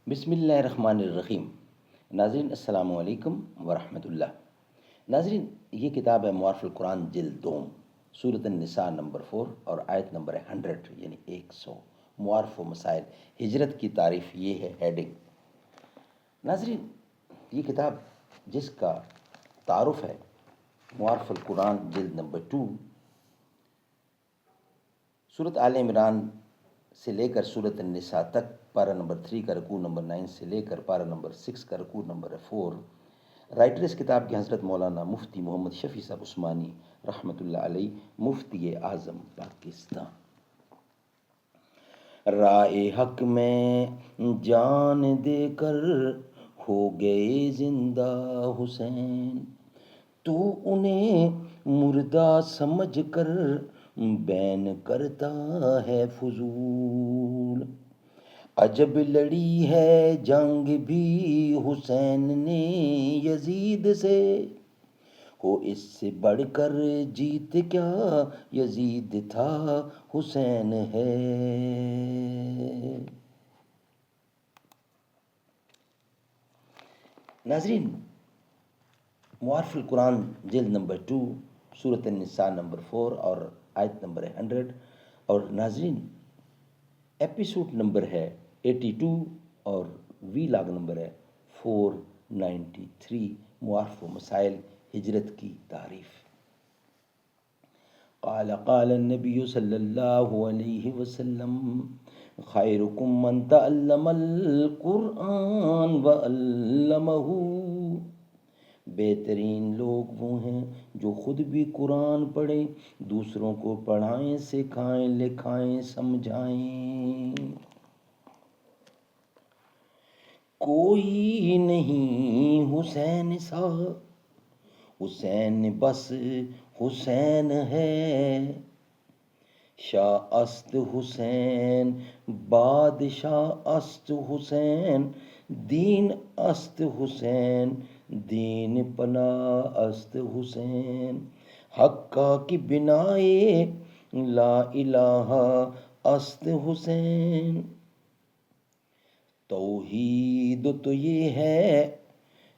بسم اللہ الرحمن الرحیم۔ ناظرین السلام علیکم ورحمۃ اللہ۔ ناظرین، یہ کتاب ہے معارف القرآن جلد دوم، سورۃ النساء نمبر 4 اور آیت نمبر 100 یعنی 100، معارف و مسائل ہجرت کی تعریف، یہ ہے ہیڈنگ۔ ناظرین، یہ کتاب جس کا تعارف ہے معارف القرآن جلد نمبر 2، سورۃ آل عمران سے لے کر سورۃ النساء تک، پارہ نمبر 3 کا رکوع نمبر 9 سے لے کر پارہ نمبر 6 کا رکوع نمبر 4، رائٹر اس کتاب کے حضرت مولانا مفتی محمد شفیع صاحب عثمانی رحمۃ اللہ علیہ، مفتی اعظم پاکستان۔ رائے حق میں جان دے کر ہو گئے زندہ حسین، تو انہیں مردہ سمجھ کر بین کرتا ہے فضول۔ عجب لڑی ہے جنگ بھی حسین نے یزید سے، ہو اس سے بڑھ کر جیت کیا یزید تھا حسین ہے۔ ناظرین، معارف القرآن جلد نمبر 2، سورۃ النساء نمبر 4 اور آیت نمبر 100، اور ناظرین ایپیسوڈ نمبر ہے 82 اور وی لاگ نمبر ہے 493، معارف و مسائل ہجرت کی تعریف۔ قال النبی صلی اللہ علیہ وسلم خیرکم من تعلم القرآن وعلمہ، بہترین لوگ وہ ہیں جو خود بھی قرآن پڑھیں، دوسروں کو پڑھائیں، سکھائیں، لکھائیں، سمجھائیں۔ کوئی نہیں حسین سا، حسین بس حسین ہے، شاہ است حسین بادشاہ است حسین، دین است حسین دین پناہ است حسین، حقہ کی بنائے لا الہ است حسین۔ توحید تو یہ ہے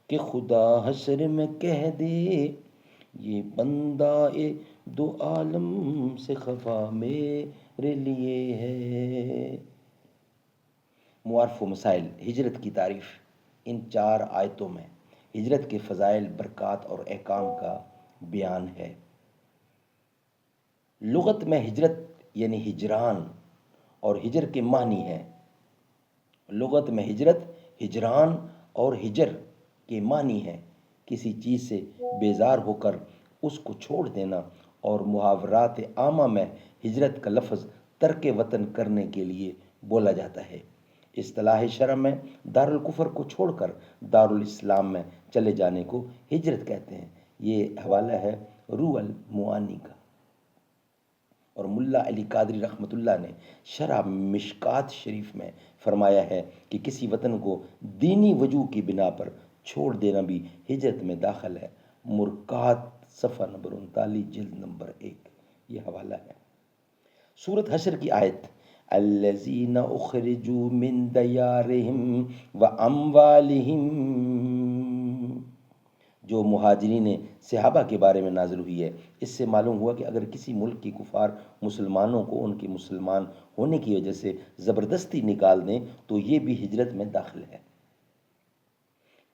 کہ خدا حشر میں کہہ دے، یہ بندہ دو عالم سے خفا میرے لیے ہے۔ معارف و مسائل ہجرت کی تعریف۔ ان 4 آیتوں میں ہجرت کے فضائل، برکات اور احکام کا بیان ہے۔ لغت میں ہجرت یعنی ہجران اور ہجر کے معنی ہے۔ لغت میں ہجرت ہجران اور ہجر کے معنی ہے کسی چیز سے بیزار ہو کر اس کو چھوڑ دینا، اور محاورات عامہ میں ہجرت کا لفظ ترک وطن کرنے کے لیے بولا جاتا ہے۔ اصطلاح شرع میں دارالکفر کو چھوڑ کر دارالاسلام میں چلے جانے کو ہجرت کہتے ہیں۔ یہ حوالہ ہے روح المعانی کا۔ اور ملا علی قادری رحمۃ اللہ نے شرح مشکات شریف میں فرمایا ہے کہ کسی وطن کو دینی وجوہ کی بنا پر چھوڑ دینا بھی ہجرت میں داخل ہے۔ مرکات صفحہ نمبر 39 جلد نمبر 1، یہ حوالہ ہے۔ سورۃ حشر کی آیت الذین اخرجوا من دیارہم واموالہم، جو مہاجرین صحابہ کے بارے میں نازل ہوئی ہے، اس سے معلوم ہوا کہ اگر کسی ملک کی کفار مسلمانوں کو ان کے مسلمان ہونے کی وجہ سے زبردستی نکال دیں تو یہ بھی ہجرت میں داخل ہے۔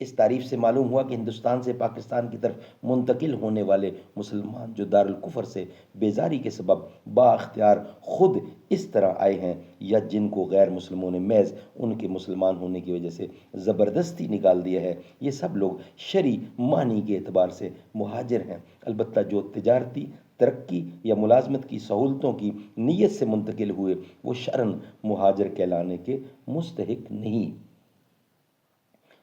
اس تعریف سے معلوم ہوا کہ ہندوستان سے پاکستان کی طرف منتقل ہونے والے مسلمان جو دارالکفر سے بیزاری کے سبب با اختیار خود اس طرح آئے ہیں، یا جن کو غیر مسلموں نے محض ان کے مسلمان ہونے کی وجہ سے زبردستی نکال دیا ہے، یہ سب لوگ شرعی معنی کے اعتبار سے مہاجر ہیں۔ البتہ جو تجارتی، ترقی یا ملازمت کی سہولتوں کی نیت سے منتقل ہوئے، وہ شرعاً مہاجر کہلانے کے مستحق نہیں۔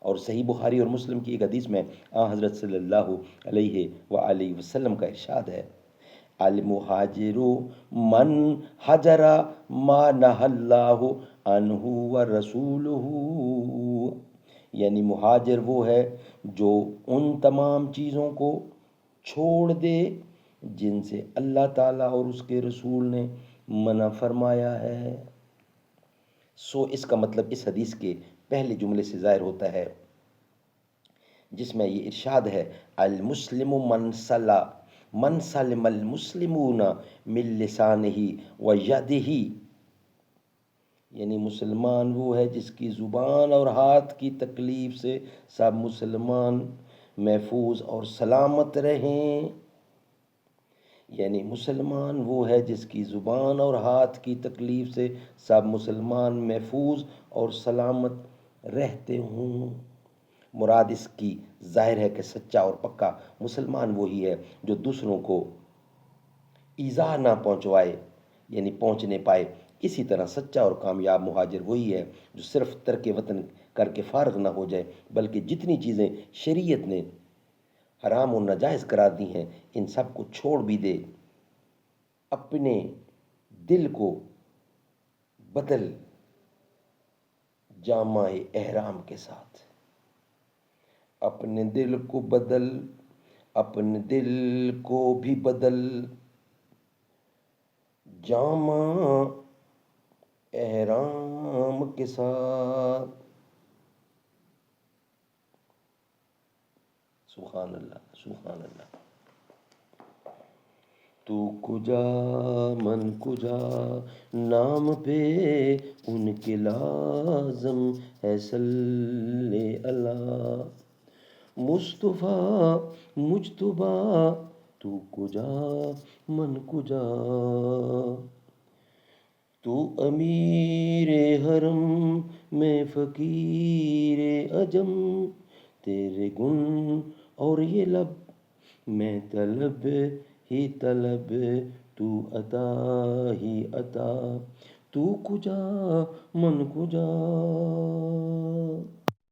اور صحیح بخاری اور مسلم کی ایک حدیث میں حضرت صلی اللہ علیہ وآلہ وسلم کا ارشاد ہے، المہاجر من حجر ما نہى اللہ عنہ ورسولہ، یعنی مہاجر وہ ہے جو ان تمام چیزوں کو چھوڑ دے جن سے اللہ تعالیٰ اور اس کے رسول نے منع فرمایا ہے۔ سو اس کا مطلب اس حدیث کے پہلے جملے سے ظاہر ہوتا ہے، جس میں یہ ارشاد ہے، المسلم من سلم المسلمون من لسانہ و یدہ، یعنی مسلمان وہ ہے جس کی زبان اور ہاتھ کی تکلیف سے سب مسلمان محفوظ اور سلامت رہیں، یعنی مسلمان وہ ہے جس کی زبان اور ہاتھ کی تکلیف سے سب مسلمان محفوظ اور سلامت رہتے ہوں۔ مراد اس کی ظاہر ہے کہ سچا اور پکا مسلمان وہی ہے جو دوسروں کو ایذا نہ پہنچوائے، یعنی پہنچنے پائے۔ اسی طرح سچا اور کامیاب مہاجر وہی ہے جو صرف ترک وطن کر کے فارغ نہ ہو جائے، بلکہ جتنی چیزیں شریعت نے حرام و ناجائز قرار دی ہیں ان سب کو چھوڑ بھی دے، اپنے دل کو بدل جامہ احرام کے ساتھ، اپنے دل کو بدل، اپنے دل کو بھی بدل جامہ احرام کے ساتھ۔ سبحان اللہ، سبحان اللہ۔ تو کجا من کجا نام پہ ان کے لازم ہے صلی اللہ، مصطفیٰ مجتبیٰ تو کجا من کجا، تو امیر حرم میں فقیر عجم، تیرے گن اور یہ لب میں طلب ہی طلب، تو عطا ہی عطا، تو کجا من کجا۔